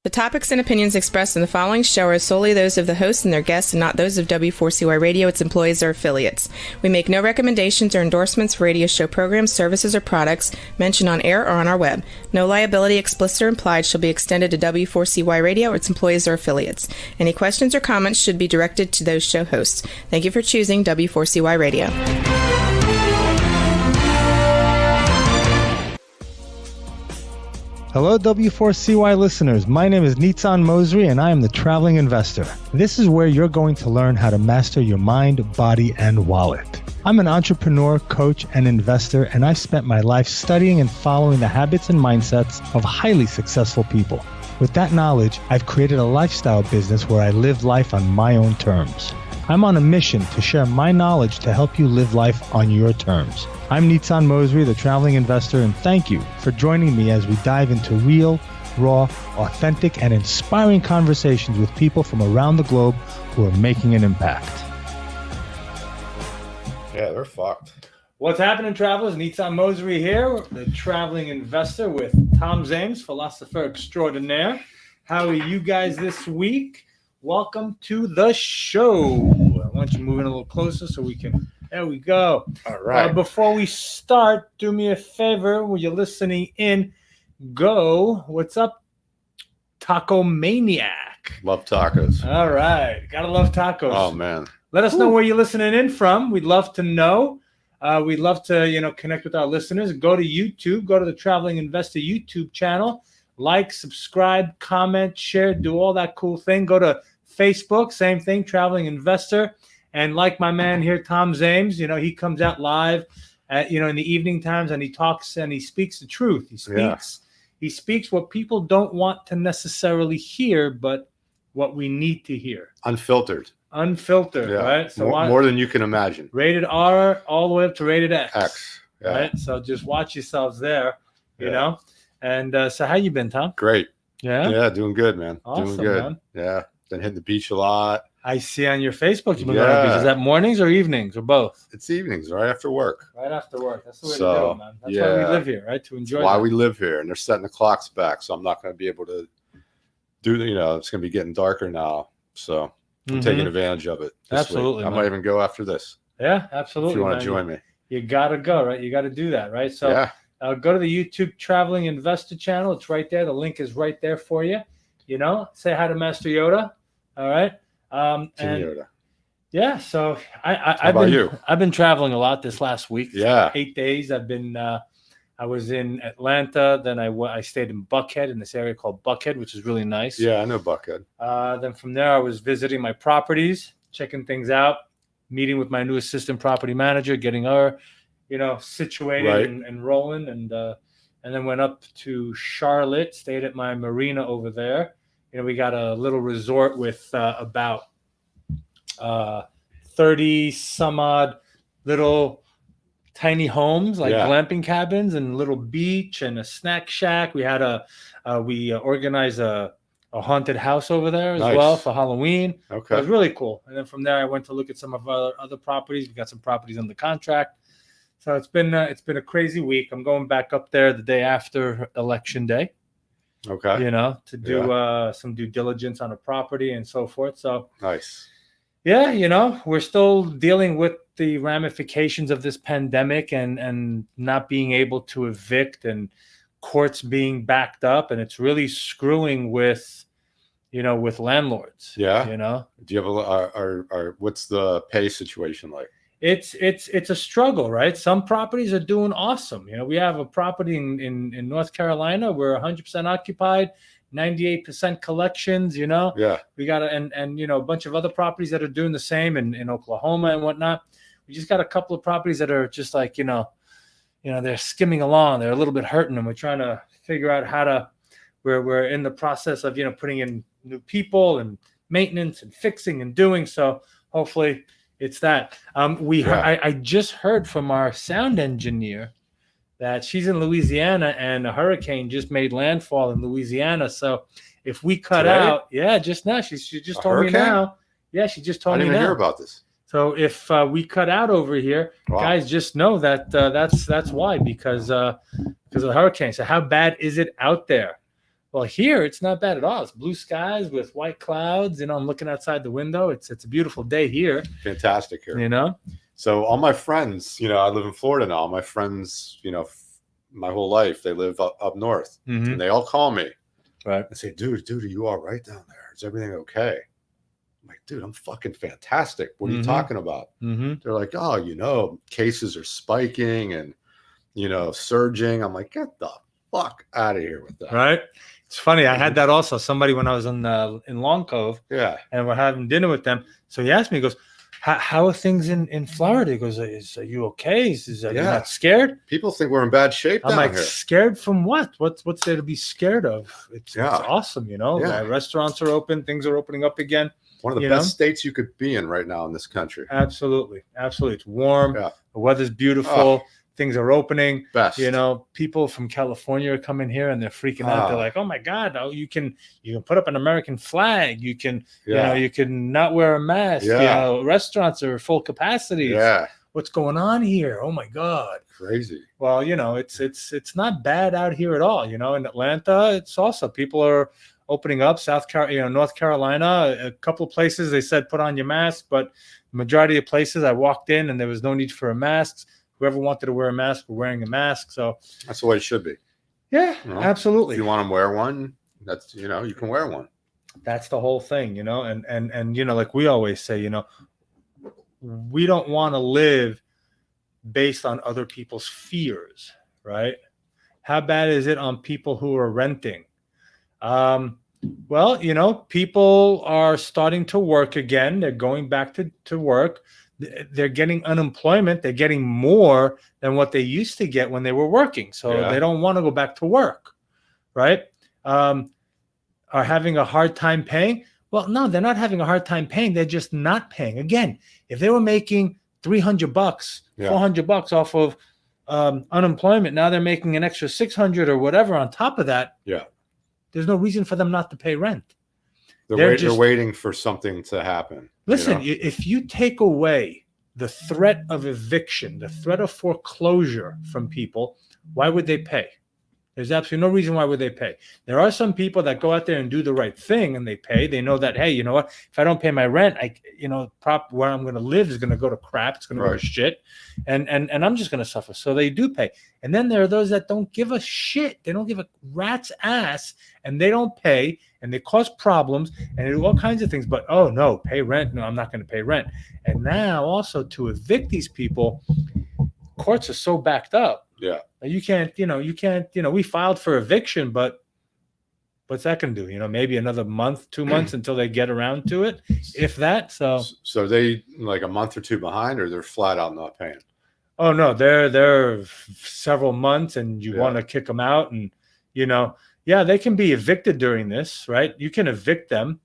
The topics and opinions expressed in the following show are solely those of the hosts and their guests and not those of W4CY Radio, its employees, or affiliates. We make no recommendations or endorsements for radio show programs, services, or products mentioned on air or on our web. No liability, explicit or implied, shall be extended to W4CY Radio or its employees or affiliates. Any questions or comments should be directed to those show hosts. Thank you for choosing W4CY Radio. Hello, W4CY listeners. My name is Nitzan Mosri, and I am the Traveling Investor. This is where you're going to learn how to master your mind, body, and wallet. I'm an entrepreneur, coach, and investor, and I've spent my life studying and following the habits and mindsets of highly successful people. With that knowledge, I've created a lifestyle business where I live life on my own terms. I'm on a mission to share my knowledge to help you live life on your terms. I'm Nitzan Mosri, the Traveling Investor, and thank you for joining me as we dive into real, raw, authentic, and inspiring conversations with people from around the globe who are making an impact. Yeah, they're fucked. What's happening, travelers? Nitzan Mosri here, the Traveling Investor with Tom Zames, philosopher extraordinaire. How are you guys this week? Welcome to the show. I want you to move in a little closer so we can... There we go. All right. Before we start, do me a favor. When you're listening in, go. What's up, Taco Maniac? Love tacos. All right. Gotta love tacos. Oh, man. Let us know where you're listening in from. We'd love to know. We'd love to, connect with our listeners. Go to YouTube. Go to the Traveling Investor YouTube channel. Like, subscribe, comment, share, do all that cool thing. Go to Facebook. Same thing, Traveling Investor. And like my man here, Tom Zames, he comes out live at, in the evening times, and he talks and he speaks the truth. He speaks what people don't want to necessarily hear, but what we need to hear. Unfiltered, right? So more than you can imagine. Rated R all the way up to rated X. Yeah. Right? So just watch yourselves there, you know. And so how you been, Tom? Great. Yeah? Yeah, doing good, man. Awesome, doing good. Man. Yeah, been hitting the beach a lot. I see on your Facebook you've been going to the beach. Is that mornings or evenings or both? It's evenings, right after work. Right after work. That's the way to do it, man. That's why we live here, right? To enjoy That's why we live here. And they're setting the clocks back, so I'm not going to be able to do, it's going to be getting darker now. So I'm taking advantage of it. Absolutely. I might even go after this. Yeah, absolutely. If you want to join me. You got to go, right? You got to do that, right? So go to the YouTube Traveling Investor channel. It's right there. The link is right there for you. Say hi to Master Yoda. All right. Yeah, so I've been traveling a lot this last week. Yeah, 8 days. I was in Atlanta, then I stayed in Buckhead, in this area called Buckhead, which is really nice. Yeah, I know Buckhead. Then from there I was visiting my properties, checking things out, meeting with my new assistant property manager, getting her situated and rolling, and then went up to Charlotte, stayed at my marina over there. We got a little resort with about 30 some odd little tiny homes, like glamping cabins, and a little beach and a snack shack. We had we organized a haunted house over there as well for Halloween. Okay. It was really cool. And then from there I went to look at some of our other properties. We got some properties under contract. So it's been a crazy week. I'm going back up there the day after Election Day. Okay. To do some due diligence on a property and so forth. So nice. Yeah, we're still dealing with the ramifications of this pandemic and not being able to evict, and courts being backed up, and it's really screwing with landlords. Yeah. Do you have what's the pay situation like? It's a struggle, right? Some properties are doing awesome. We have a property in North Carolina. We're 100% occupied, 98% collections. Yeah. We got and a bunch of other properties that are doing the same in Oklahoma and whatnot. We just got a couple of properties that are just like they're skimming along. They're a little bit hurting, and we're trying to figure out how to. We're in the process of putting in new people and maintenance and fixing and doing so. Hopefully. It's that. I just heard from our sound engineer that she's in Louisiana and a hurricane just made landfall in Louisiana. So if we cut out, just now, she just told me now. Yeah, she just told me now. I didn't even hear about this. So if we cut out over here, guys, just know that that's why, because of the hurricane. So how bad is it out there? Well, here it's not bad at all. It's blue skies with white clouds. I'm looking outside the window. It's a beautiful day here. Fantastic here. So all my friends, I live in Florida now. All my friends, my whole life, they live up north, mm-hmm. and they all call me, right, and say, dude, are you all right down there? Is everything okay? I'm like, dude, I'm fucking fantastic. What are you talking about? Mm-hmm. They're like, oh, cases are spiking and, surging. I'm like, get the fuck out of here with that. Right. It's funny. I had that also. Somebody when I was in Long Cove. Yeah. And we're having dinner with them. So he asked me, he goes, how are things in Florida? He goes, are you okay? Are you not scared? People think we're in bad shape down I'm here. Scared from what? What's there to be scared of? It's awesome, Yeah. Restaurants are open. Things are opening up again. One of the best states you could be in right now in this country. Absolutely. It's warm. Yeah. The weather's beautiful. Things are opening. Best. People from California are coming here and they're freaking out. They're like, "Oh my God! You can put up an American flag. You can, you can not wear a mask. Yeah. Restaurants are full capacity. Yeah. What's going on here? Oh my God! Crazy. Well, it's not bad out here at all. In Atlanta, it's also people are opening up. North Carolina, a couple of places they said put on your mask, but the majority of places I walked in and there was no need for a mask. Whoever wanted to wear a mask were wearing a mask. So that's the way it should be. Yeah, absolutely. If you want to wear one, that's, you can wear one. That's the whole thing, and like we always say, we don't want to live based on other people's fears, right? How bad is it on people who are renting? Well, people are starting to work again. They're going back to work. They're getting unemployment. They're getting more than what they used to get when they were working. So they don't want to go back to work, right? Are having a hard time paying? Well, no, they're not having a hard time paying. They're just not paying. Again, if they were making $300, $400 off of unemployment, now they're making an extra $600 or whatever on top of that. Yeah. There's no reason for them not to pay rent. They're waiting for something to happen. Listen, if you take away the threat of eviction, the threat of foreclosure from people, why would they pay? There's absolutely no reason why would they pay. There are some people that go out there and do the right thing and they pay. They know that, hey, you know what? If I don't pay my rent, where I'm going to live is going to go to crap. It's going to go to shit. And I'm just going to suffer. So they do pay. And then there are those that don't give a shit. They don't give a rat's ass and they don't pay and they cause problems and they do all kinds of things. But, oh, no, pay rent. No, I'm not going to pay rent. And now also to evict these people, courts are so backed up. Yeah. You can't, we filed for eviction, but what's that going to do? Maybe another month, 2 months until they get around to it, if that. So they like a month or two behind, or they're flat out not paying? Oh, no, they're several months and you want to kick them out. And, they can be evicted during this, right? You can evict them.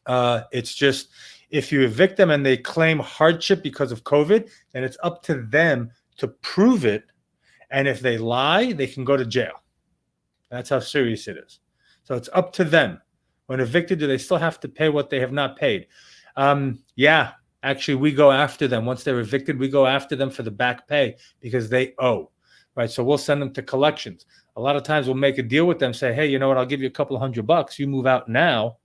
It's just if you evict them and they claim hardship because of COVID, then it's up to them to prove it. And if they lie, they can go to jail. That's how serious it is. So it's up to them. When evicted, do they still have to pay what they have not paid? Actually, we go after them. Once they're evicted, we go after them for the back pay because they owe, right? So we'll send them to collections. A lot of times we'll make a deal with them, say, hey, you know what? I'll give you a couple of $100. You move out now,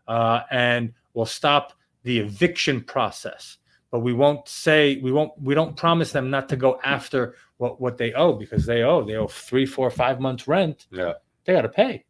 and we'll stop the eviction process. But we don't promise them not to go after what they owe because they owe 3, 4, 5 months rent. Yeah. They got to pay.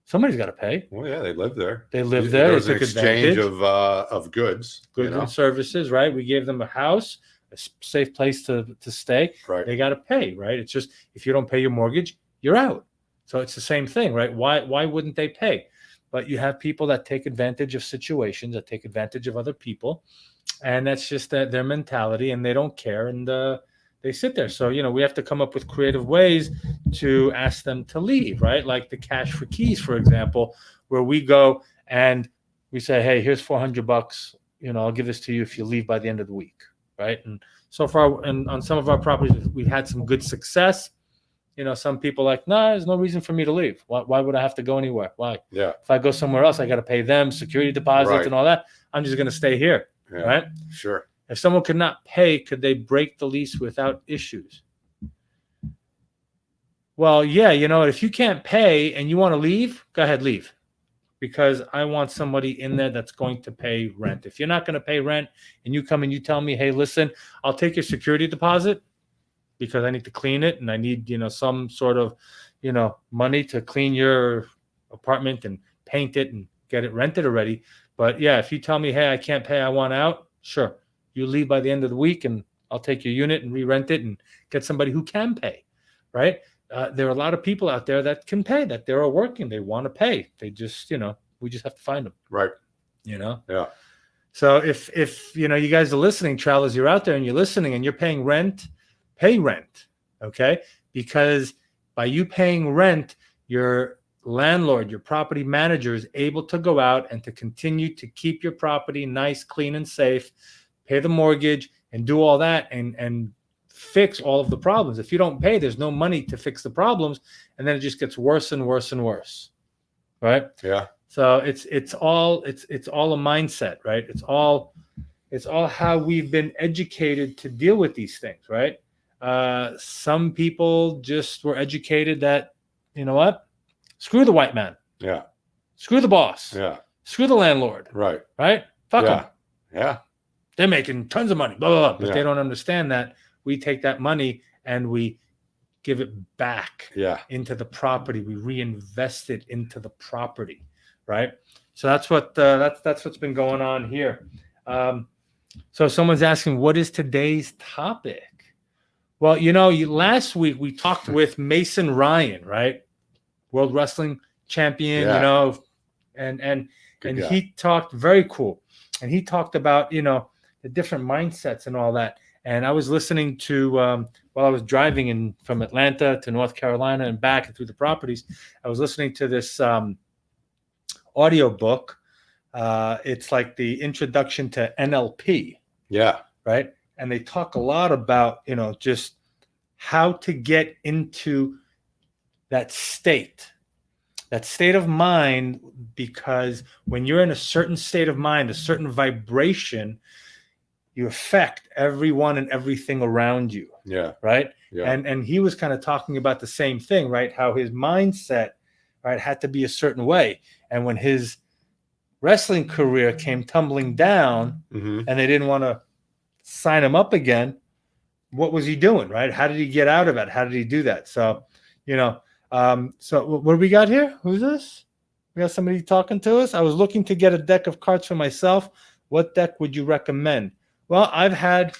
Somebody's got to pay. Well, yeah, they live there. There was an exchange of goods. Goods and services, right? We gave them a house, a safe place to stay. Right. They got to pay, right? It's just if you don't pay your mortgage, you're out. So it's the same thing, right? Why wouldn't they pay? But you have people that take advantage of situations, that take advantage of other people. And that's just their mentality, and they don't care, and they sit there. So, we have to come up with creative ways to ask them to leave, right? Like the cash for keys, for example, where we go and we say, hey, here's $400. I'll give this to you if you leave by the end of the week, right? And so far, and on some of our properties, we've had some good success. Some people like, there's no reason for me to leave. Why would I have to go anywhere? Why? Yeah. If I go somewhere else, I got to pay them security deposits and all that. I'm just going to stay here. Yeah, right? Sure. If someone could not pay, could they break the lease without issues? Well, yeah, you know, if you can't pay and you want to leave, go ahead, leave. Because I want somebody in there that's going to pay rent. If you're not going to pay rent and you come and you tell me, hey, listen, I'll take your security deposit because I need to clean it and I need, you know, some sort of, you know, money to clean your apartment and paint it and get it rented already. But yeah, if you tell me, hey, I can't pay, I want out, sure. You leave by the end of the week and I'll take your unit and re-rent it and get somebody who can pay, right? There are a lot of people out there that can pay, that they're working, they want to pay. They just, you know, we just have to find them. Right. You know? Yeah. So if you know, you guys are listening, travelers, you're out there and you're listening and you're paying rent, pay rent. Okay. Because by you paying rent, your landlord, your property manager is able to go out and to continue to keep your property nice, clean, and safe, pay the mortgage and do all that and fix all of the problems. If you don't pay, there's no money to fix the problems, and then it just gets worse and worse and worse. Right? Yeah. So it's all a mindset, right? It's all how we've been educated to deal with these things, right? Some people just were educated that, you know what? Screw the white man. Yeah. Screw the boss. Yeah. Screw the landlord. Right. Right? Fuck them. Yeah. They're making tons of money, blah, blah, blah. But Yeah. they don't understand that we take that money and we give it back into the property. We reinvest it into the property, right? So that's what that's what's been going on here. So someone's asking, what is today's topic? Well, you know, last week we talked with Mason Ryan, right? World Wrestling Champion, you know, and he talked very cool. And he talked about, you know, the different mindsets and all that. And I was listening to, while I was driving from Atlanta to North Carolina and back and through the properties, I was listening to this audio book. It's like the introduction to NLP. Yeah. Right. And they talk a lot about, you know, just how to get into that state of mind, because when you're in a certain state of mind, a certain vibration, you affect everyone and everything around you. Yeah. Right. Yeah. And he was kind of talking about the same thing, right? How his mindset, right, had to be a certain way. And when his wrestling career came tumbling down and they didn't want to sign him up again, what was he doing, right? How did he get out of it? How did he do that? So, you know, so what do we got here? Who's this? We got somebody talking to us. I was looking to get a deck of cards for myself. What deck would you recommend? Well, I've had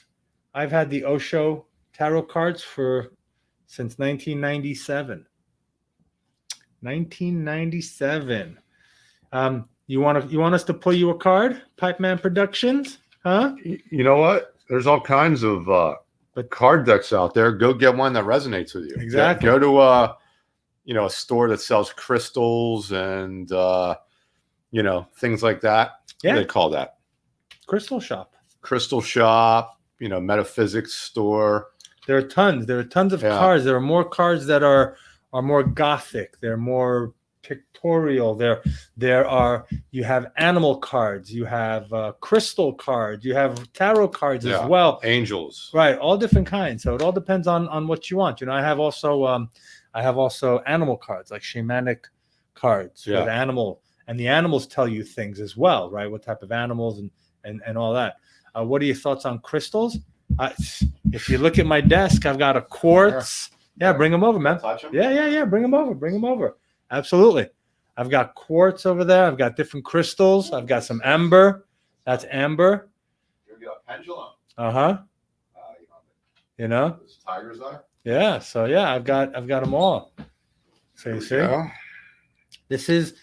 the Osho tarot cards since 1997. 1997. You want us to pull you a card? Pipeman Productions? Huh? You know what? There's all kinds of card decks out there. Go get one that resonates with you. Exactly. Go to a store that sells crystals and things like that. Yeah. What do they call that? Crystal shop, metaphysics store. There are tons of cards. There are more cards that are more gothic. They're more pictorial. You have animal cards, you have crystal cards, you have tarot cards as well. Angels. Right, all different kinds. So it all depends on what you want. You know, I have also animal cards, like shamanic cards with animal, and the animals tell you things as well, right? What type of animals and all that. What are your thoughts on crystals? If you look at my desk, I've got a quartz. Yeah, bring them over, man. Touch them? Yeah. Bring them over. Absolutely. I've got quartz over there. I've got different crystals. I've got some amber. That's amber. You got pendulum. You know. This tiger's eye. Yeah. So yeah, I've got them all. So you see, this is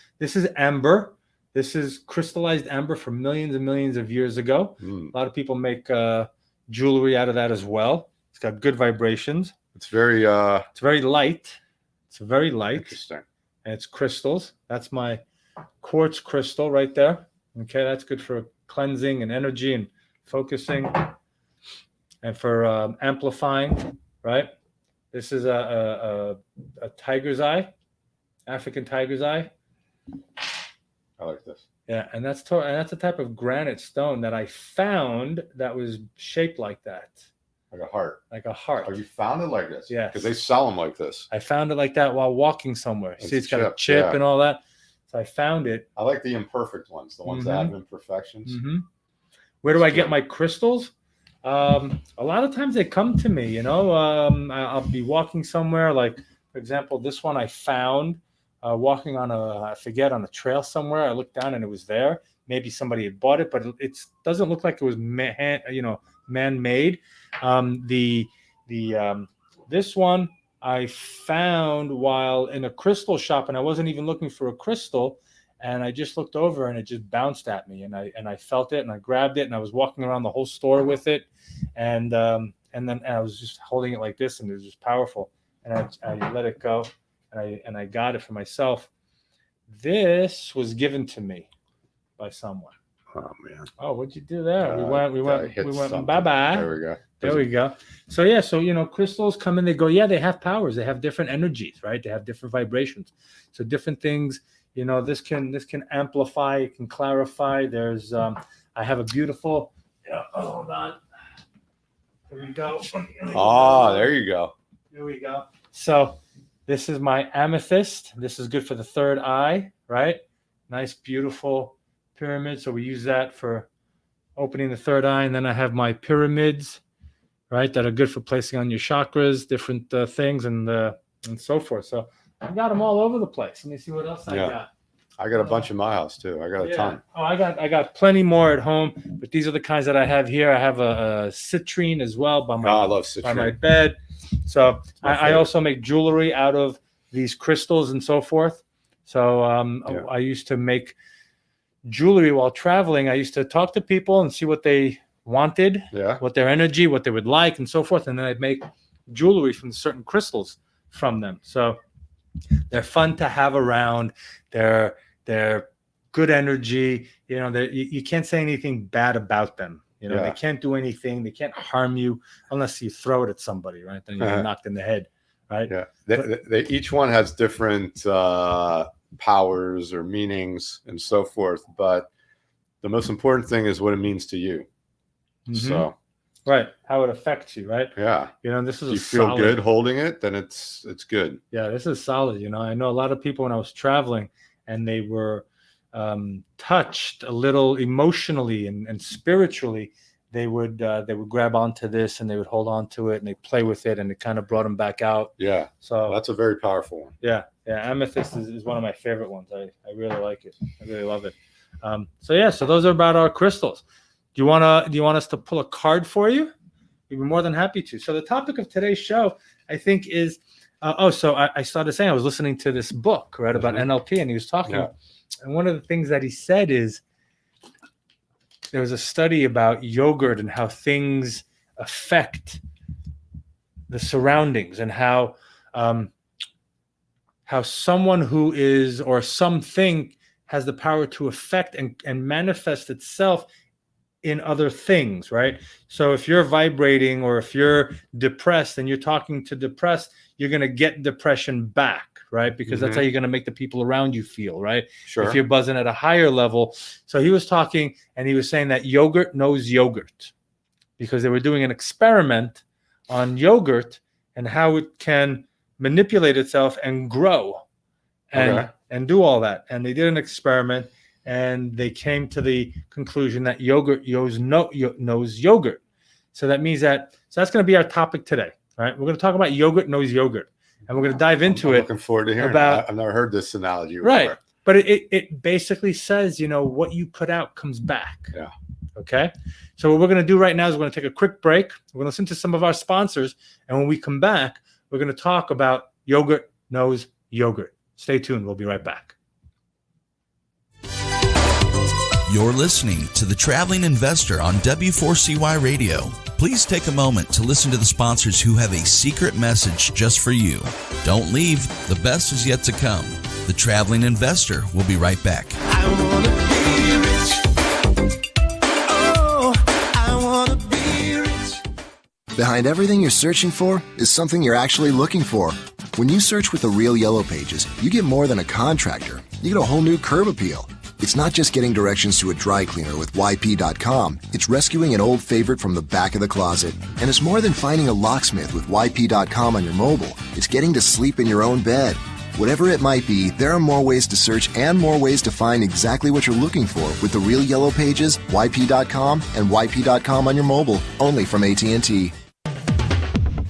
amber. This is crystallized amber from millions and millions of years ago. A lot of people make jewelry out of that as well. It's got good vibrations. It's very light. It's very light. Interesting. And it's crystals. That's my quartz crystal right there. Okay, that's good for cleansing and energy and focusing and for amplifying, right? This is a tiger's eye, African tiger's eye. I like this. Yeah, and that's a type of granite stone that I found that was shaped like that. Like a heart. Like a heart. Oh, you found it like this? Yeah. Because they sell them like this. I found it like that while walking somewhere. See, it's got a chip and all that. So I found it. I like the imperfect ones, the ones that have imperfections. Where do I get my crystals? A lot of times they come to me, you know. I'll be walking somewhere, like, for example, this one I found walking on on a trail somewhere. I looked down and it was there. Maybe somebody had bought it, but it doesn't look like it was man-made. This one I found while in a crystal shop, and I wasn't even looking for a crystal, and I just looked over and it just bounced at me, and I felt it and I grabbed it and I was walking around the whole store with it, and then I was just holding it like this, and it was just powerful, and I let it go, and I got it for myself. This was given to me by someone. Oh man! Oh, what'd you do there? We went. Bye bye. There we go. There we go. So yeah, so crystals come in, they go. Yeah, they have powers. They have different energies, right? They have different vibrations. So different things. This can amplify. It can clarify. There's. I have a beautiful. Hold on. Here we go. There you go. Here we go. So this is my amethyst. This is good for the third eye, right? Nice, beautiful pyramid. So we use that for opening the third eye. And then I have my pyramids, right, that are good for placing on your chakras, different things, and so forth. So I got them all over the place. Let me see what else I got. I got a bunch in my house too. I got a ton. Oh, I got plenty more at home, but these are the kinds that I have here. I have a citrine as well by I love citrine. By my bed. So I also make jewelry out of these crystals and so forth. So I used to make jewelry while traveling. I used to talk to people and see what they wanted, what their energy, what they would like, and so forth. And then I'd make jewelry from certain crystals from them. So they're fun to have around. They're good energy. You can't say anything bad about them. They can't do anything. They can't harm you unless you throw it at somebody, right? Then you're knocked in the head, right? Yeah. They each one has different powers or meanings and so forth, but the most important thing is what it means to you. So right, how it affects you, right? Yeah. This is you feel good holding it, then it's good. Yeah, this is solid. I know a lot of people when I was traveling and they were touched a little emotionally and spiritually, they would grab onto this and they would hold on to it and they play with it, and it kind of brought them back out. Yeah. So that's a very powerful one. Yeah. Amethyst is one of my favorite ones. I really like it. I really love it. So those are about our crystals. Do you want us to pull a card for you? We'd be more than happy to. So the topic of today's show, I think, is so I started saying I was listening to this book, right, about NLP, and he was talking, and one of the things that he said is there was a study about yogurt and how things affect the surroundings, and how someone who is or something has the power to affect and manifest itself in other things, right? So if you're vibrating or if you're depressed and you're talking to depressed, you're going to get depression back, right? Because that's how you're going to make the people around you feel, right? Sure. If you're buzzing at a higher level. So he was talking and he was saying that yogurt knows yogurt, because they were doing an experiment on yogurt and how it can manipulate itself and grow and do all that. And they did an experiment, and they came to the conclusion that yogurt knows yogurt. So that means that's going to be our topic today, right? We're going to talk about yogurt knows yogurt, and we're going to dive into it. Looking forward to hearing I've never heard this analogy before. Right. But it basically says, what you put out comes back. Yeah. Okay. So what we're going to do right now is we're going to take a quick break. We're going to listen to some of our sponsors, and when we come back, we're going to talk about yogurt knows yogurt. Stay tuned. We'll be right back. You're listening to The Traveling Investor on W4CY Radio. Please take a moment to listen to the sponsors who have a secret message just for you. Don't leave. The best is yet to come. The Traveling Investor will be right back. I wanna be rich. Oh, I wanna be rich. Behind everything you're searching for is something you're actually looking for. When you search with the Real Yellow Pages, you get more than a contractor. You get a whole new curb appeal. It's not just getting directions to a dry cleaner with YP.com. It's rescuing an old favorite from the back of the closet. And it's more than finding a locksmith with YP.com on your mobile. It's getting to sleep in your own bed. Whatever it might be, there are more ways to search and more ways to find exactly what you're looking for with the real Yellow Pages, YP.com, and YP.com on your mobile, only from AT&T.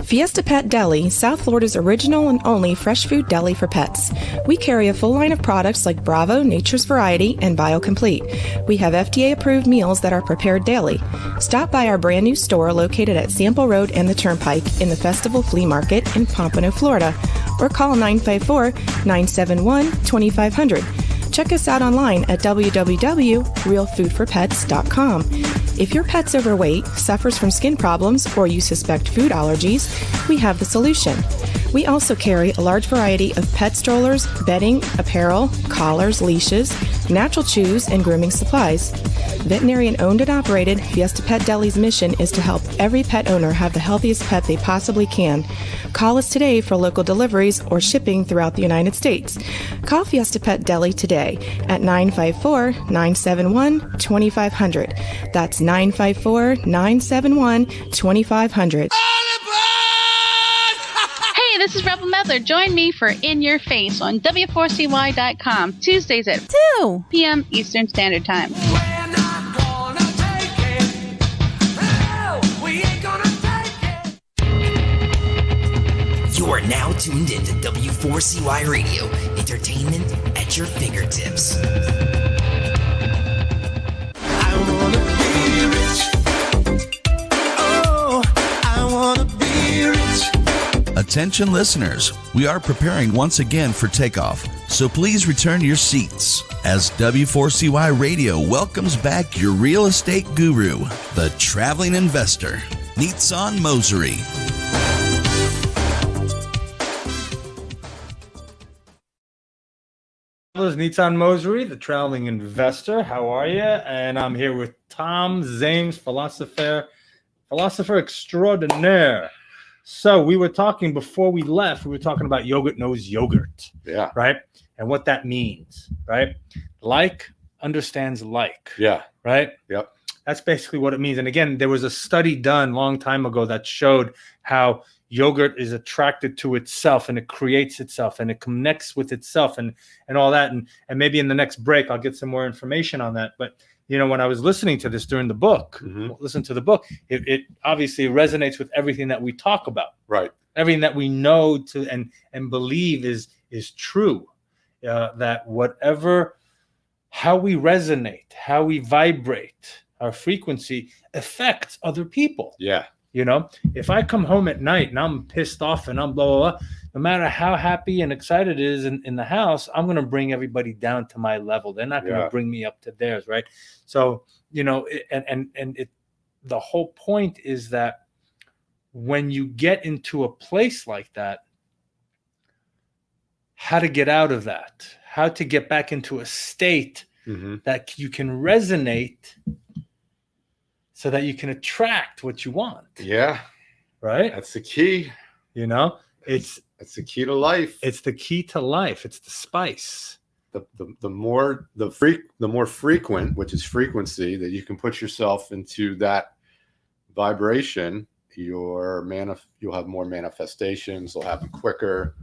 Fiesta Pet Deli, South Florida's original and only fresh food deli for pets. We carry a full line of products like Bravo, Nature's Variety, and BioComplete. We have FDA-approved meals that are prepared daily. Stop by our brand new store located at Sample Road and the Turnpike in the Festival Flea Market in Pompano, Florida, or call 954-971-2500. Check us out online at www.realfoodforpets.com. If your pet's overweight, suffers from skin problems, or you suspect food allergies, we have the solution. We also carry a large variety of pet strollers, bedding, apparel, collars, leashes, natural chews, and grooming supplies. Veterinarian-owned and operated, Fiesta Pet Deli's mission is to help every pet owner have the healthiest pet they possibly can. Call us today for local deliveries or shipping throughout the United States. Call Fiesta Pet Deli today at 954-971-2500. That's 954-971-2500. Hey, this is Rebel Medler. Join me for In Your Face on W4CY.com, Tuesdays at 2 p.m. Eastern Standard Time. You are now tuned into W4CY Radio, entertainment at your fingertips. I wanna be rich. Oh, I wanna be rich. Attention listeners, we are preparing once again for takeoff, so please return to your seats as W4CY Radio welcomes back your real estate guru, the traveling investor, Nitsan Mosery. This is Nitsan Mosery, the traveling investor. How are you? And I'm here with Tom Zames, philosopher extraordinaire. So we were talking before we left, we were talking about yogurt knows yogurt. Yeah. Right? And what that means, right? Like understands like. Yeah. Right? Yep. That's basically what it means. And again, there was a study done a long time ago that showed how yogurt is attracted to itself and it creates itself and it connects with itself and all that. And maybe in the next break, I'll get some more information on that. But, you know, when I was listening to this during the book, listen to the book, it obviously resonates with everything that we talk about. Right. Everything that we know to and believe is true. That how we resonate, how we vibrate, our frequency affects other people. Yeah. You know, if I come home at night and I'm pissed off and I'm blah, blah, blah, no matter how happy and excited it is in the house, I'm going to bring everybody down to my level. They're not going to bring me up to theirs. Right. So, you know, the whole point is that when you get into a place like that, how to get out of that, how to get back into a state that you can resonate so that you can attract what you want. Yeah. Right? That's the key. You know, that's the key to life. It's the key to life. It's the spice. The more frequent, which is frequency, that you can put yourself into that vibration, you'll have more manifestations, they'll happen quicker.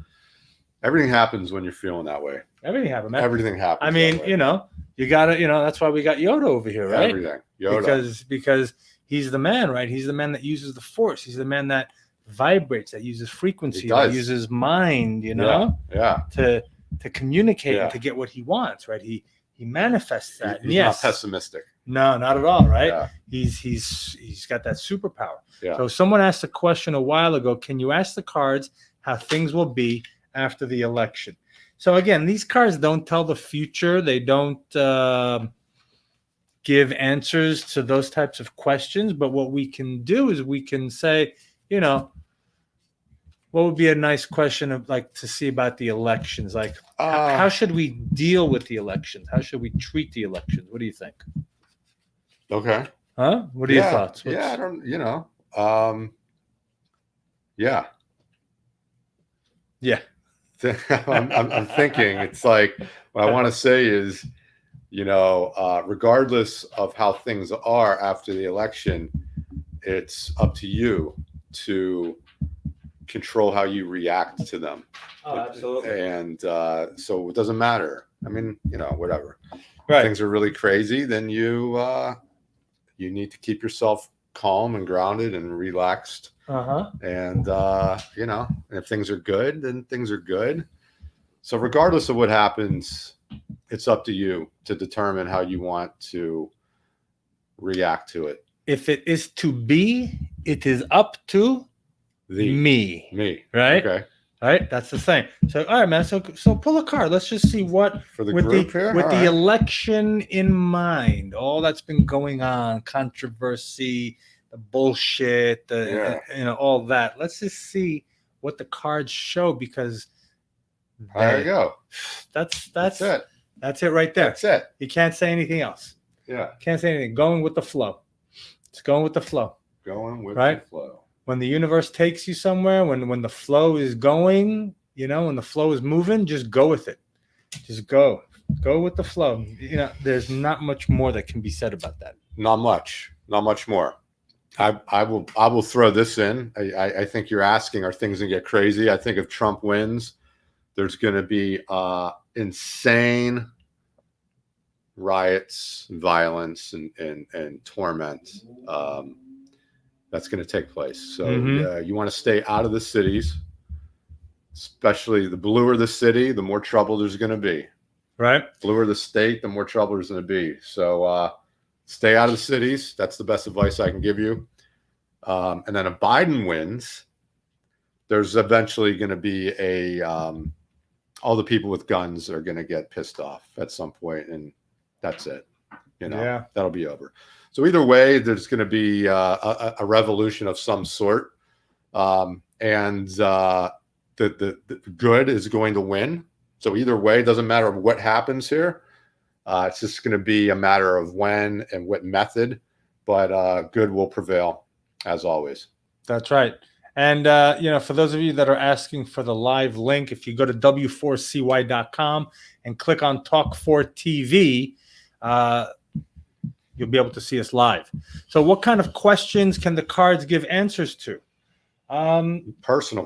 Everything happens when you're feeling that way. Everything happens, man. Everything happens. I mean, you know, you gotta, you know, that's why we got Yoda over here, right? Everything. Yoda. Because he's the man, right? He's the man that uses the force. He's the man that vibrates, that uses frequency, that uses mind, you know, to communicate and to get what he wants, right? He manifests that. He's not pessimistic. No, not at all, right? Yeah. He's got that superpower. Yeah. So someone asked a question a while ago, can you ask the cards how things will be after the election? So again, these cards don't tell the future. They don't give answers to those types of questions. But what we can do is we can say, you know, what would be a nice question of like to see about the elections? Like, how should we deal with the elections? How should we treat the elections? What do you think? Okay. Huh? What are your thoughts? I don't, you know, yeah. I'm thinking it's like what I want to say is regardless of how things are after the election, it's up to you to control how you react to them. Oh, absolutely. And so it doesn't matter. I mean, whatever. Right. If things are really crazy, then you need to keep yourself calm and grounded and relaxed. And if things are good, then things are good. So regardless of what happens, it's up to you to determine how you want to react to it. If it is to be, it is up to me. Right? Okay. All right. That's the same. So, all right, man. So pull a card. Let's just see what for the group here? With the election in mind, all that's been going on, controversy, the bullshit, all that. Let's just see what the cards show, because there you go. That's it. That's it right there. That's it. You can't say anything else. Yeah. Can't say anything. Going with the flow. It's going with the flow. Going with the flow. When the universe takes you somewhere, when the flow is going, when the flow is moving, just go with it. Just go with the flow. There's not much more that can be said about that. Not much more. I will throw this in. I think you're asking, are things gonna get crazy? I think if Trump wins, there's gonna be insane riots, violence, and torment. That's going to take place. So you want to stay out of the cities, especially the bluer the city, the more trouble there's going to be. Right. Bluer the state, the more trouble there's going to be. So stay out of the cities. That's the best advice I can give you. And then if Biden wins, there's eventually going to be all the people with guns are going to get pissed off at some point, and that's it. That'll be over. So either way, there's going to be a revolution of some sort, and the good is going to win. So either way, it doesn't matter what happens here. It's just going to be a matter of when and what method, but good will prevail as always. That's right. And for those of you that are asking for the live link, if you go to w4cy.com and click on Talk 4 TV, you'll be able to see us live. So what kind of questions can the cards give answers to? Personal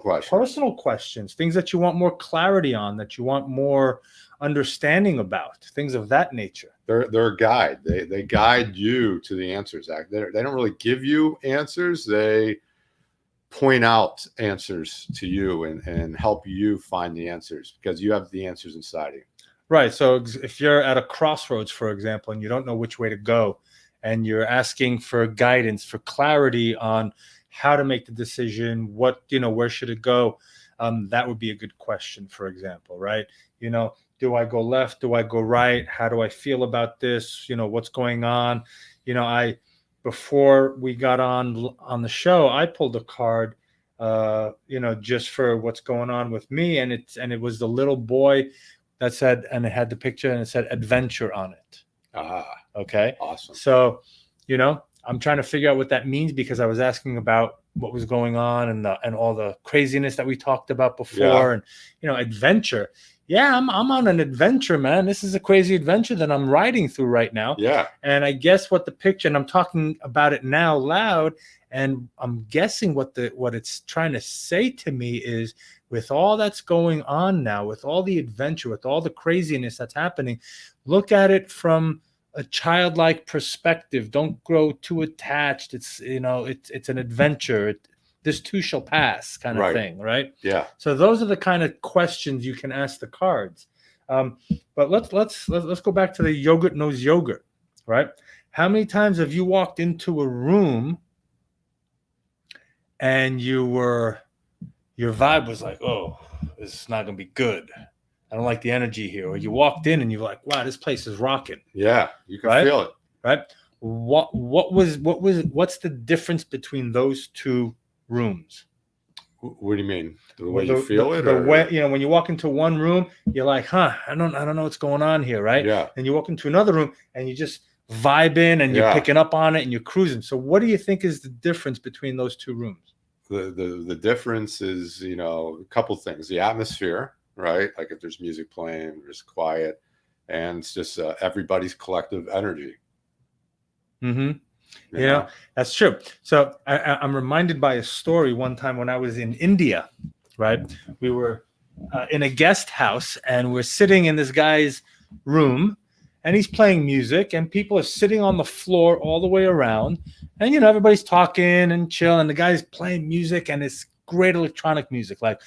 questions, things that you want more clarity on, that you want more understanding about, things of that nature. They're a guide. They guide you to the answers. They don't really give you answers. They point out answers to you and help you find the answers, because you have the answers inside of you. Right. So if you're at a crossroads, for example, and you don't know which way to go, and you're asking for guidance, for clarity on how to make the decision, where should it go? That would be a good question, for example, right? Do I go left? Do I go right? How do I feel about this? What's going on? Before we got on the show, I pulled a card, just for what's going on with me. And it was the little boy that said, and it had the picture and it said adventure on it. Okay. Awesome. So, I'm trying to figure out what that means, because I was asking about what was going on and all the craziness that we talked about before. And, adventure. Yeah, I'm on an adventure, man. This is a crazy adventure that I'm riding through right now. Yeah. And I guess what the picture, and I'm talking about it now loud, and I'm guessing what it's trying to say to me is, with all that's going on now, with all the adventure, with all the craziness that's happening, look at it from a childlike perspective. Don't grow too attached. It's an adventure. This too shall pass, kind of thing, right? Yeah. So those are the kind of questions you can ask the cards. But let's go back to the yogurt knows yogurt, right? How many times have you walked into a room and your vibe was like, oh, this is not going to be good. I don't like the energy here. Or you walked in and you're like, wow, this place is rocking. Yeah, you can feel it. Right? What's the difference between those two rooms? What do you mean? The way you feel it? The way, when you walk into one room, you're like, I don't know what's going on here, right? Yeah. And you walk into another room and you just vibing and you're picking up on it and you're cruising. So what do you think is the difference between those two rooms? The difference is, a couple things. The atmosphere, right? Like if there's music playing, there's quiet, and it's just everybody's collective energy. Mm-hmm. You know, that's true. So I'm reminded by a story one time when I was in India, right? We were in a guest house and we're sitting in this guy's room and he's playing music and people are sitting on the floor all the way around. And, you know, everybody's talking and chill and the guy's playing music and it's great electronic music, like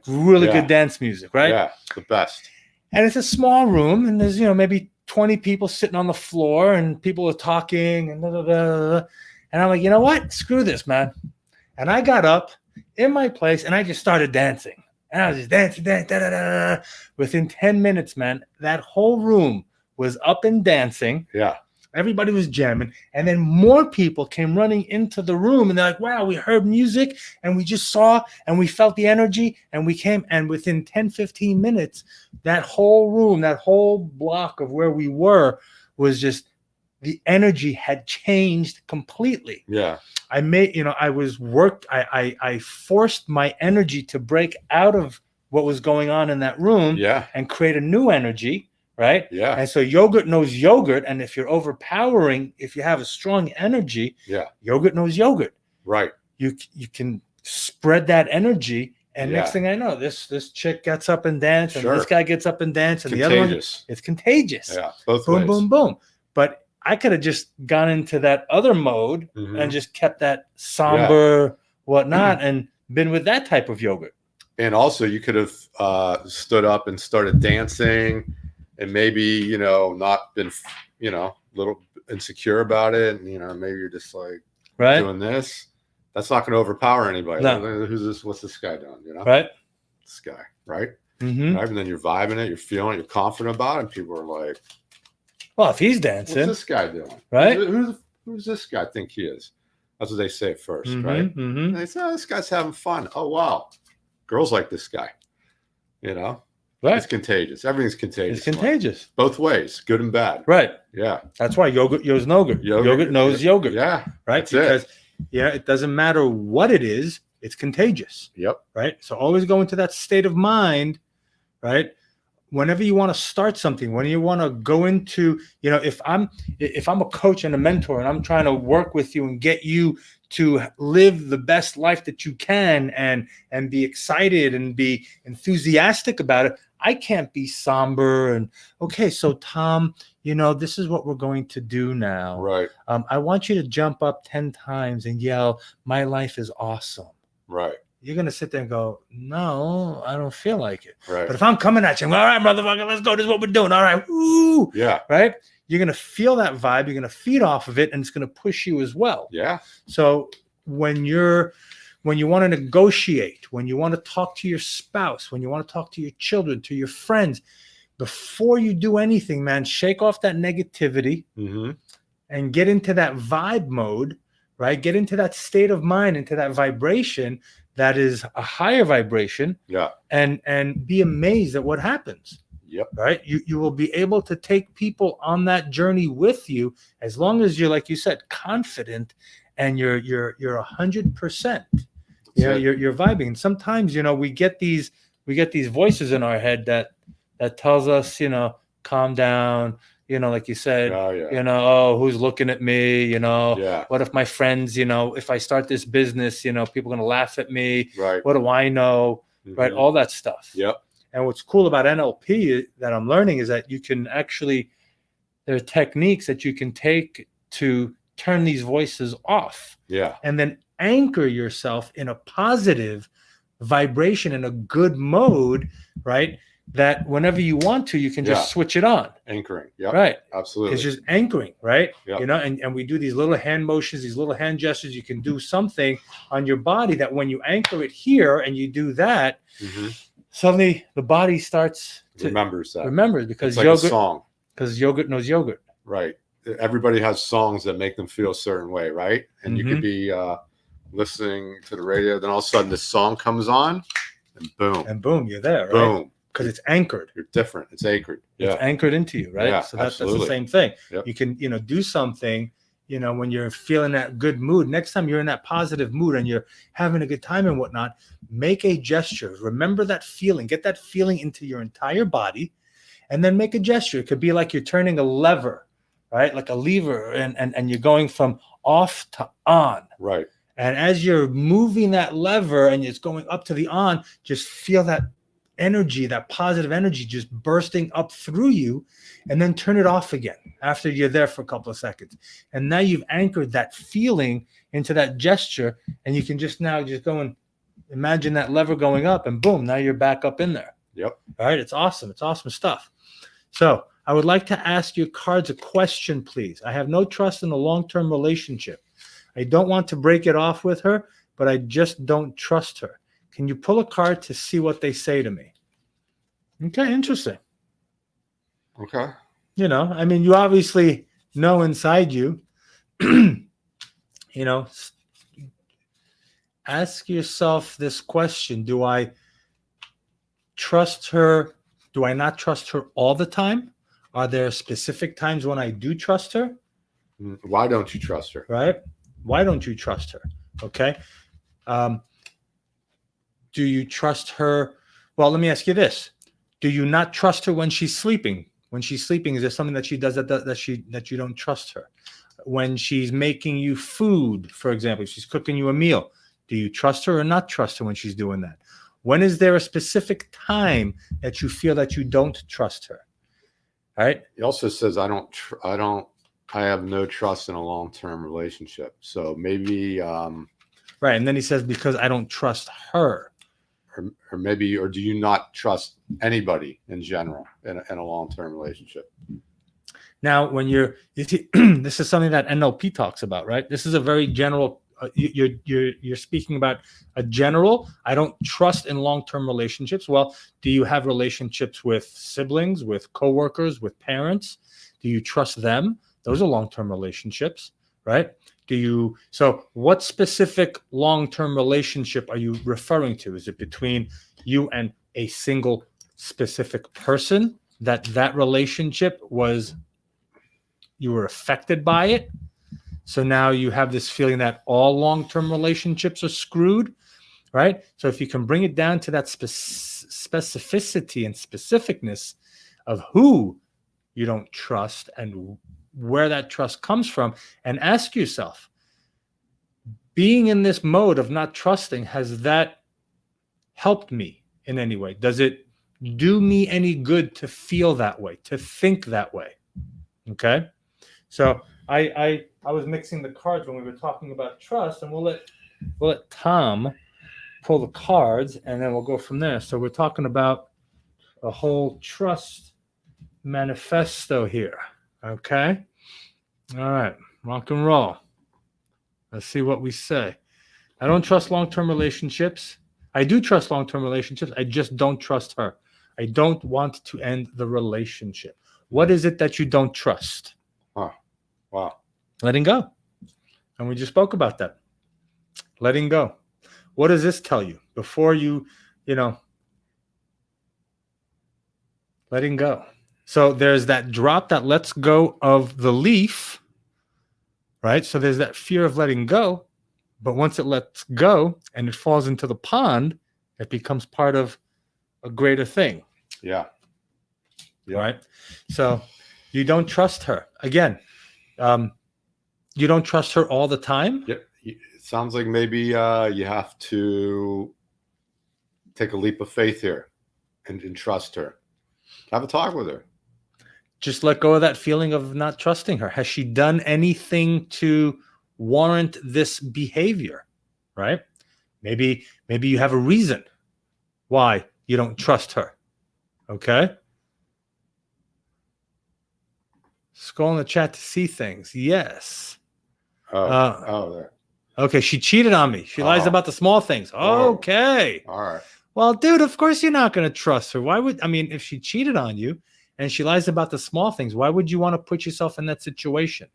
really good dance music, right? Yeah, the best. And it's a small room and there's, you know, maybe 20 people sitting on the floor and people are talking and and I'm like, you know what? Screw this, man. And I got up in my place and I just started dancing. And I was just dancing. Within 10 minutes, man, that whole room was up and dancing. Yeah. Everybody was jamming. And then more people came running into the room and they're like, wow, we heard music and we just saw and we felt the energy and we came. And within 10, 15 minutes, that whole room, that whole block of where we were was just, the energy had changed completely. Yeah. I forced my energy to break out of what was going on in that room and create a new energy. Right. Yeah. And so yogurt knows yogurt. And if you're overpowering, if you have a strong energy, yogurt knows yogurt. Right. You can spread that energy. And next thing I know, this chick gets up and dance, and this guy gets up and dance, and the other one, it's contagious. Yeah. Both boom, ways. boom, boom. But I could have just gone into that other mode and just kept that somber whatnot and been with that type of yogurt. And also you could have stood up and started dancing. And maybe, you know, not been, you know, a little insecure about it. And, you know, maybe you're just like doing this. That's not going to overpower anybody. No. Who's this? What's this guy doing? You know, right? This guy, right? Mm-hmm. Right? And then you're vibing it, you're feeling it, you're confident about it. And people are like, well, if he's dancing, what's this guy doing? Right? Who's this guy think he is? That's what they say at first, right? Mm-hmm. And they say, oh, this guy's having fun. Oh, wow. Girls like this guy, you know? Right. It's contagious. Everything's contagious. It's contagious. Both ways, good and bad. Right. Yeah. That's why yogurt knows yogurt. Yogurt knows yogurt. Yeah. Right. Because it doesn't matter what it is, it's contagious. Yep. Right. So always go into that state of mind, right? Whenever you want to start something, when you want to go into, you know, if I'm a coach and a mentor and I'm trying to work with you and get you to live the best life that you can and be excited and be enthusiastic about it, I can't be somber and, okay, so Tom, you know, this is what we're going to do now. Right. I want you to jump up 10 times and yell, my life is awesome. Right. You're going to sit there and go, no, I don't feel like it. Right. But if I'm coming at you, all right, motherfucker, let's go. This is what we're doing. All right. Woo. Yeah. Right. You're going to feel that vibe. You're going to feed off of it and it's going to push you as well. Yeah. So when you want to negotiate, when you want to talk to your spouse, when you want to talk to your children, to your friends, before you do anything, man, shake off that negativity and get into that vibe mode, right? Get into that state of mind, into that vibration that is a higher vibration. Yeah. And be amazed at what happens. Yep. Right. You will be able to take people on that journey with you as long as you're, like you said, confident and you're 100%. You know, you're vibing. And sometimes, you know, we get these voices in our head that tells us, you know, calm down, you know, like you said, you know, oh, who's looking at me? You know, what if my friends, you know, if I start this business, you know, people are going to laugh at me. Right. What do I know? Right. All that stuff. Yep. And what's cool about NLP that I'm learning is that you can actually, there are techniques that you can take to turn these voices off. Yeah. And then anchor yourself in a positive vibration, in a good mode, right? That whenever you want to, you can just switch it on. Anchoring. Yeah. Right. Absolutely. It's just anchoring, right? Yep. You know, and we do these little hand motions, these little hand gestures. You can do something on your body that when you anchor it here and you do that, suddenly the body starts to remembers because it's like yogurt, a song. Because yogurt knows yogurt. Right. Everybody has songs that make them feel a certain way, right? And you could be listening to the radio, then all of a sudden this song comes on, and boom, you're there, right? Boom. Because it's anchored. You're different. It's anchored. Yeah. It's anchored into you, right? Yeah, so that's the same thing. Yep. You can, you know, do something, you know, when you're feeling that good mood. Next time you're in that positive mood and you're having a good time and whatnot, make a gesture. Remember that feeling. Get that feeling into your entire body. and then make a gesture. It could be like you're turning a lever, right? Like a lever, and you're going from off to on. Right. And as you're moving that lever and it's going up to the on, just feel that energy, that positive energy just bursting up through you, and then turn it off again after you're there for a couple of seconds. And now you've anchored that feeling into that gesture, and you can just now just go and imagine that lever going up, and boom, now you're back up in there. Yep. All right. It's awesome. It's awesome stuff. So I would like to ask your cards a question, please. I have no trust in a long-term relationship. I don't want to break it off with her, but I just don't trust her. Can you pull a card to see what they say to me? Okay, interesting. Okay. You know, I mean, you obviously know inside you, you know, ask yourself this question. Do I trust her? Do I not trust her all the time? Are there specific times when I do trust her? Why don't you trust her? Right? Why don't you trust her? Okay. Do you trust her? Well, let me ask you this. Do you not trust her when she's sleeping? When she's sleeping, is there something that she does that you don't trust her? When she's making you food, for example, she's cooking you a meal, do you trust her or not trust her when she's doing that? When is there a specific time that you feel that you don't trust her? All right. He also says, I have no trust in a long-term relationship. So maybe, right. And then he says, because I don't trust her. Or maybe, or do you not trust anybody in general in a long-term relationship? Now, when this is something that NLP talks about, right? This is a very general. You're speaking about a general. I don't trust in long-term relationships. Well, do you have relationships with siblings, with coworkers, with parents? Do you trust them? Those are long-term relationships, right? So what specific long-term relationship are you referring to? Is it between you and a single specific person that relationship was, you were affected by it? So now you have this feeling that all long-term relationships are screwed, right? So if you can bring it down to that specificity and specificness of who you don't trust and where that trust comes from, and ask yourself, being in this mode of not trusting, has that helped me in any way? Does it do me any good to feel that way, to think that way? Okay. So I was mixing the cards when we were talking about trust, and we'll let Tom pull the cards, and then we'll go from there. So we're talking about a whole trust manifesto here. Okay. All right. Rock and roll. Let's see what we say. I don't trust long-term relationships. I do trust long-term relationships. I just don't trust her. I don't want to end the relationship. What is it that you don't trust? Oh, wow. Letting go. And we just spoke about that. Letting go. What does this tell you? Before letting go. So there's that drop that lets go of the leaf, right? So there's that fear of letting go. But once it lets go and it falls into the pond, it becomes part of a greater thing. Yeah. Right? So you don't trust her. Again, you don't trust her all the time? Yeah. It sounds like maybe you have to take a leap of faith here and trust her. Have a talk with her. Just let go of that feeling of not trusting her. Has she done anything to warrant this behavior? Right? Maybe you have a reason why you don't trust her. Okay? Scroll in the chat to see things. Yes. There. Okay, she cheated on me. She lies about the small things. Okay. All right. Well, dude, of course you're not going to trust her. If she cheated on you and she lies about the small things, why would you want to put yourself in that situation?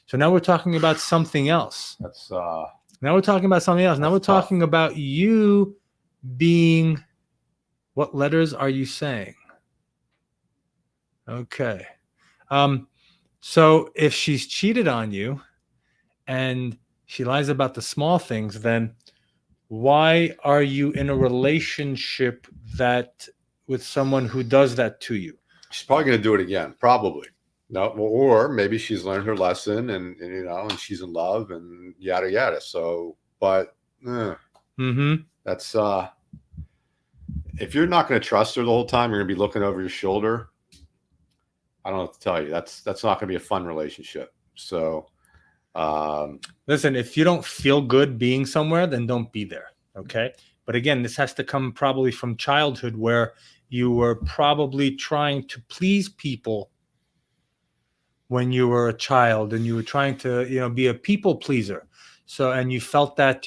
So now we're talking about something else. Now we're talking about something else. Now we're talking about you being, what letters are you saying? Okay. So if she's cheated on you and she lies about the small things, then why are you in a relationship with someone who does that to you? She's probably going to do it again, probably. No, or maybe she's learned her lesson, and and she's in love, and yada yada. So, but that's if you're not going to trust her the whole time, you're going to be looking over your shoulder. I don't know what to tell you. That's not going to be a fun relationship. So, listen, if you don't feel good being somewhere, then don't be there. Okay. But again, this has to come probably from childhood, where you were probably trying to please people when you were a child, and you were trying to, be a people pleaser. So, and you felt that,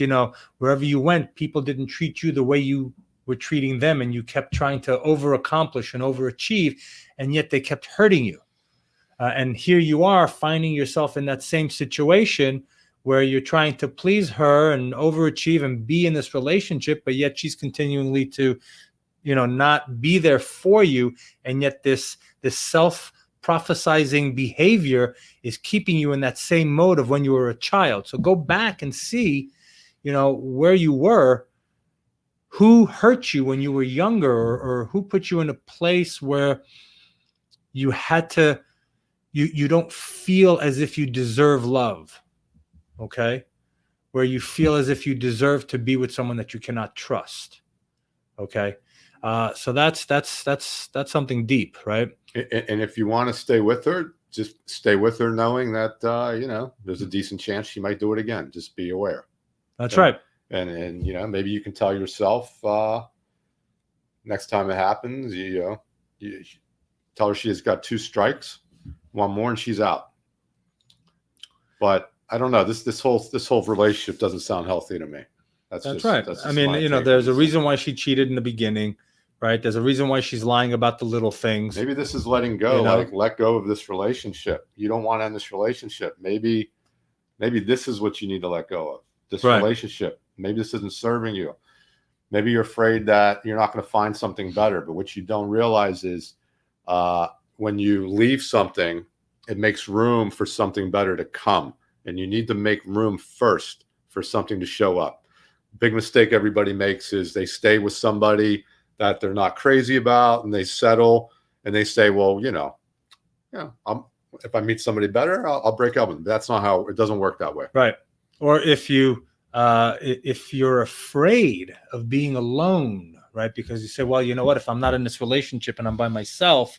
wherever you went, people didn't treat you the way you were treating them, and you kept trying to overaccomplish and overachieve, and yet they kept hurting you. And here you are finding yourself in that same situation where you're trying to please her and overachieve and be in this relationship, but yet she's continually to, not be there for you. And yet this self-prophesizing behavior is keeping you in that same mode of when you were a child. So go back and see, where you were, who hurt you when you were younger, or who put you in a place where you had to, you don't feel as if you deserve love. Okay. Where you feel as if you deserve to be with someone that you cannot trust. Okay. So that's something deep, right? And if you want to stay with her, just stay with her, knowing that, there's a decent chance she might do it again. Just be aware. That's right. And maybe you can tell yourself, next time it happens, you tell her she has got 2 strikes, 1 more, and she's out. But I don't know. This whole relationship doesn't sound healthy to me. That's right. I mean, there's a reason why she cheated in the beginning, right? There's a reason why she's lying about the little things. Maybe this is letting go, like let go of this relationship. You don't want to end this relationship. Maybe this is what you need to let go of. This relationship. Maybe this isn't serving you. Maybe you're afraid that you're not going to find something better. But what you don't realize is when you leave something, it makes room for something better to come. And you need to make room first for something to show up. Big mistake everybody makes is they stay with somebody that they're not crazy about, and they settle, and they say, well, if I meet somebody better, I'll break up with them. That's not how it doesn't work that way. Right. Or if you're afraid of being alone, right? Because you say, well, you know what, if I'm not in this relationship and I'm by myself,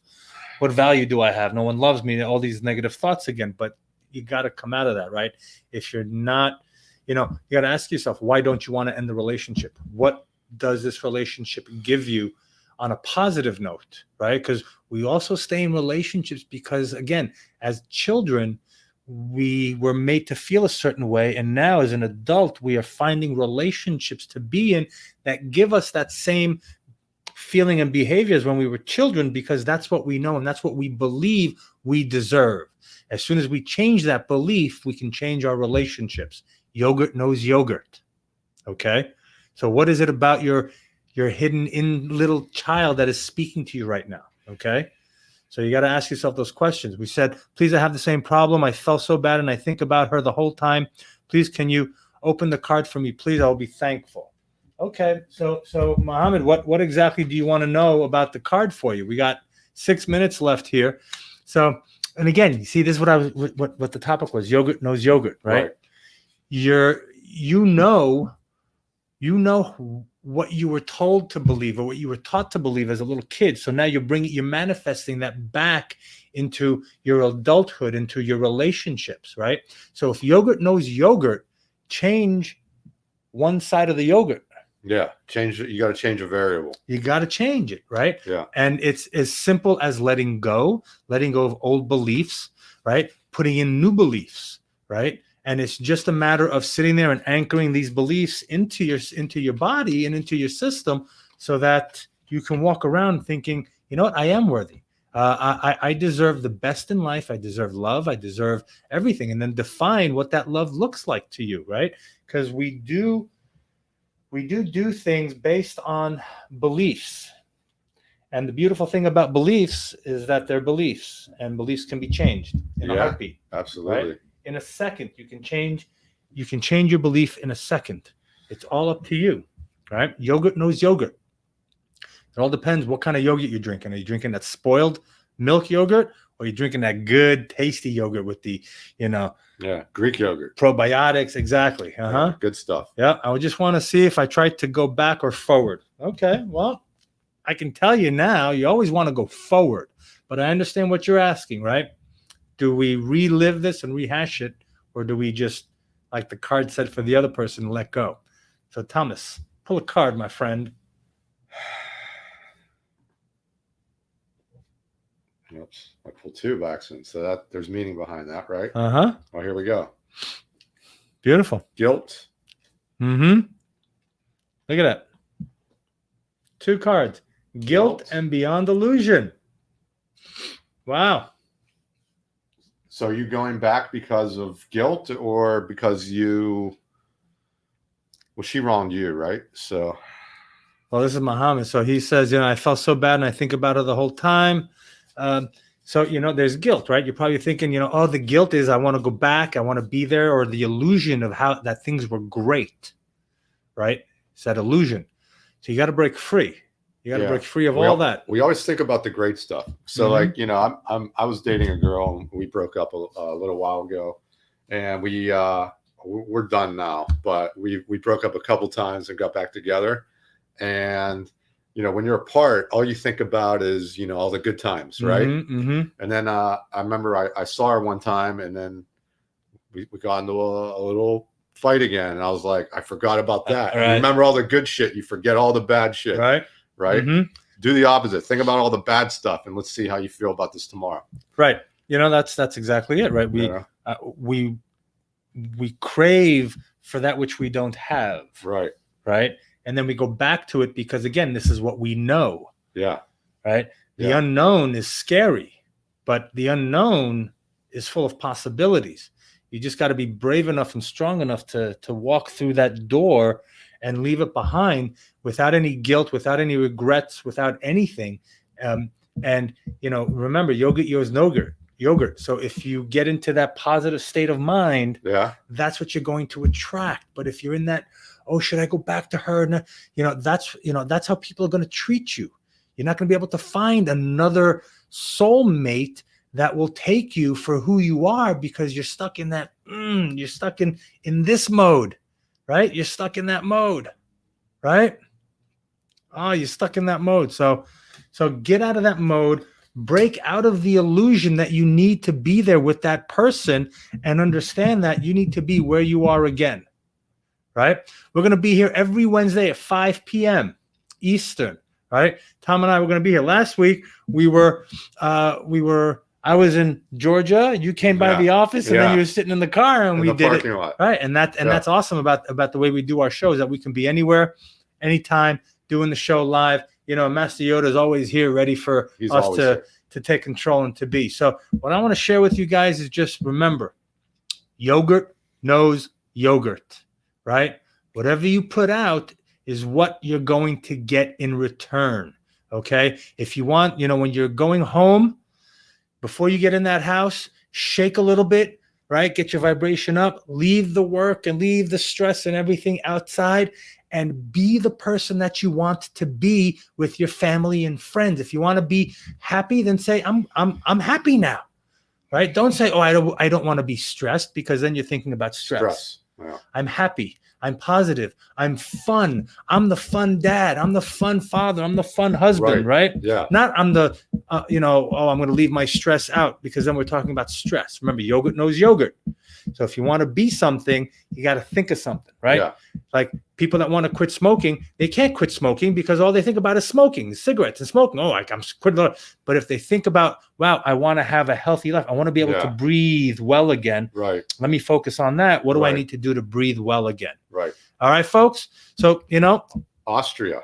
what value do I have? No one loves me. All these negative thoughts again. But you got to come out of that, right? If you're not, you got to ask yourself, why don't you want to end the relationship? What does this relationship give you on a positive note, right? Because we also stay in relationships because, again, as children, we were made to feel a certain way. And now as an adult, we are finding relationships to be in that give us that same feeling and behavior as when we were children, because that's what we know and that's what we believe we deserve. As soon as we change that belief, we can change our relationships. Yogurt knows yogurt. Okay. So what is it about your hidden in little child that is speaking to you right now? Okay. So you got to ask yourself those questions. We said, please, I have the same problem. I felt so bad and I think about her the whole time. Please, can you open the card for me? Please, I'll be thankful. Okay. So Mohammed, what exactly do you want to know about the card for you? We got 6 minutes left here. So, and again, you see, this is what the topic was. Yogurt knows yogurt, right? You know what you were told to believe or what you were taught to believe as a little kid. So now you're manifesting that back into your adulthood, into your relationships, right? So if yogurt knows yogurt, change one side of the yogurt. Yeah, change it. You got to change a variable. You got to change it, right? Yeah. And it's as simple as letting go of old beliefs, right? Putting in new beliefs, right? And it's just a matter of sitting there and anchoring these beliefs into your body and into your system so that you can walk around thinking, you know what, I am worthy. I deserve the best in life. I deserve love. I deserve everything. And then define what that love looks like to you, right? Because we do things based on beliefs. And the beautiful thing about beliefs is that they're beliefs, and beliefs can be changed in a heartbeat. Absolutely. Right? In a second, you can change your belief in a second. It's all up to you, right? Yogurt knows yogurt. It all depends what kind of yogurt you're drinking. Are you drinking that spoiled milk yogurt, or you're drinking that good, tasty yogurt with the, Greek yogurt, probiotics. Exactly. Yeah, good stuff. Yeah. I would just want to see if I tried to go back or forward. Okay. Well, I can tell you now, you always want to go forward, but I understand what you're asking, right? Do we relive this and rehash it, or do we just, like the card said for the other person, let go? So Thomas, pull a card, my friend. Oops, I pulled 2 by accident. So that there's meaning behind that, right? Uh-huh. Oh, here we go. Beautiful. Guilt. Mm-hmm. Look at that. 2 cards. Guilt and Beyond Illusion. Wow. So are you going back because of guilt, or because she wronged you, right? So. Well, this is Muhammad. So he says, I felt so bad and I think about it the whole time. So, there's guilt, right? You're probably thinking, the guilt is I want to go back. I want to be there, or the illusion of how that things were great, right? It's that illusion. So you got to break free. You got to break free of all that. We always think about the great stuff. So I was dating a girl and we broke up a little while ago, and we're done now, but we broke up a couple times and got back together. And when you're apart, all you think about is, all the good times, right? Mm-hmm. And then I remember I saw her one time, and then we got into a little fight again. And I was like, I forgot about that. Right. You remember all the good shit. You forget all the bad shit. Right. Mm-hmm. Do the opposite. Think about all the bad stuff, and let's see how you feel about this tomorrow. Right. That's exactly it, right? We crave for that which we don't have. Right. Right. And then we go back to it because, again, this is what we know. Yeah. Right. The unknown is scary, but the unknown is full of possibilities. You just got to be brave enough and strong enough to walk through that door and leave it behind without any guilt, without any regrets, without anything. And remember, yogurt is yogurt. So if you get into that positive state of mind, that's what you're going to attract. But if you're in that, oh, should I go back to her? And, that's how people are going to treat you. You're not going to be able to find another soulmate that will take you for who you are, because you're stuck in that, you're stuck in this mode, right? You're stuck in that mode, right? Oh, you're stuck in that mode. So get out of that mode, break out of the illusion that you need to be there with that person, and understand that you need to be where you are again. Right? We're going to be here every Wednesday at 5 p.m. Eastern. Right? Tom and I were going to be here. Last week I was in Georgia. You came by the office, and then you were sitting in the car, and we did it. Lot. Right? And that's awesome about the way we do our shows, that we can be anywhere, anytime, doing the show live. Master Yoda is always here, ready for us to take control and to be. So what I want to share with you guys is just remember, yogurt knows yogurt. Right? Whatever you put out is what you're going to get in return. Okay? If you want, when you're going home, before you get in that house, shake a little bit, right? Get your vibration up, leave the work and leave the stress and everything outside, and be the person that you want to be with your family and friends. If you want to be happy, then say, I'm happy now. Right? Don't say, oh, I don't want to be stressed, because then you're thinking about stress. Wow. I'm happy. I'm positive. I'm fun. I'm the fun dad. I'm the fun father. I'm the fun husband, right? Yeah. Not I'm the, I'm going to leave my stress out, because then we're talking about stress. Remember, yogurt knows yogurt. So if you want to be something, you got to think of something, right? Yeah. Like people that want to quit smoking, they can't quit smoking because all they think about is smoking, cigarettes and smoking. Oh, I'm quitting. But if they think about, wow, I want to have a healthy life. I want to be able to breathe well again. Right. Let me focus on that. What do I need to do to breathe well again? Right. All right, folks. So, Austria,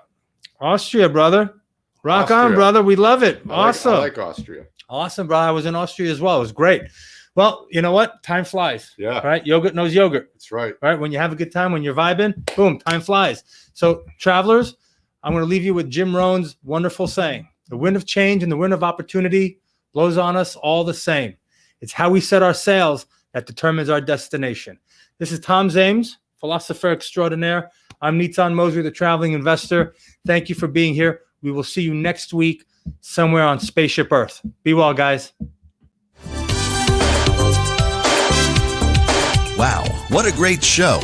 brother. Rock on, brother. We love it. Awesome. I like Austria. Awesome, brother. I was in Austria as well. It was great. Well, you know what? Time flies. Yeah. Right? Yogurt knows yogurt. That's right. Right? When you have a good time, when you're vibing, boom, time flies. So, travelers, I'm going to leave you with Jim Rohn's wonderful saying. The wind of change and the wind of opportunity blows on us all the same. It's how we set our sails that determines our destination. This is Tom Zames, philosopher extraordinaire. I'm Nitzan Mosery, the traveling investor. Thank you for being here. We will see you next week. somewhere on Spaceship Earth. Be well, guys. Wow, what a great show.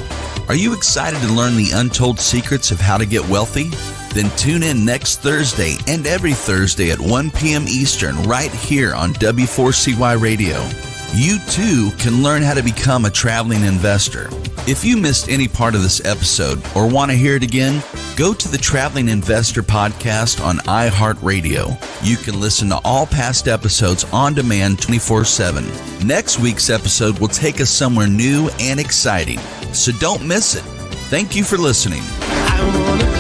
Are you excited to learn the untold secrets of how to get wealthy? Then tune in next Thursday and every Thursday at 1 p.m. Eastern right here on W4CY Radio. You too can learn how to become a traveling investor. If you missed any part of this episode or want to hear it again, go to the Traveling Investor podcast on iHeartRadio. You can listen to all past episodes on demand 24/7. Next week's episode will take us somewhere new and exciting, so don't miss it. Thank you for listening. I wanna